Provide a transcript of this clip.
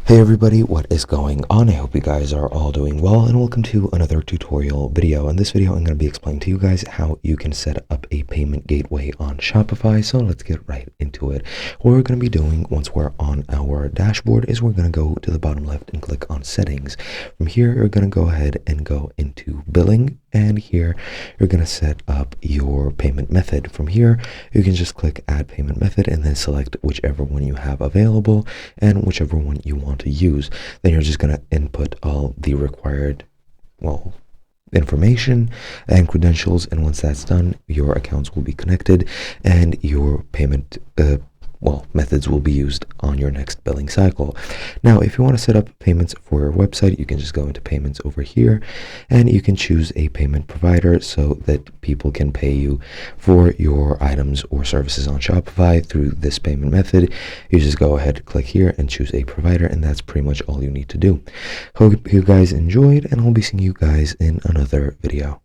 Hey everybody, what is going on? I hope you guys are all doing well, and welcome to another tutorial video. In this video, I'm going to be explaining to you guys how you can set up a payment gateway on Shopify. So let's get right into it. What we're going to be doing once we're on our dashboard is we're going to go to the bottom left and click on settings. From here, you're going to go ahead and go into billing, and here you're going to set up your payment method. From here, you can just click add payment method and then select whichever one you have available and whichever one you want to use. Then you're just going to input all the required information and credentials, and once that's done, your accounts will be connected and your payment methods will be used on your next billing cycle. Now, if you want to set up payments for your website, you can just go into payments over here and you can choose a payment provider so that people can pay you for your items or services on Shopify through this payment method. You just go ahead, click here and choose a provider, and that's pretty much all you need to do. Hope you guys enjoyed, and I'll be seeing you guys in another video.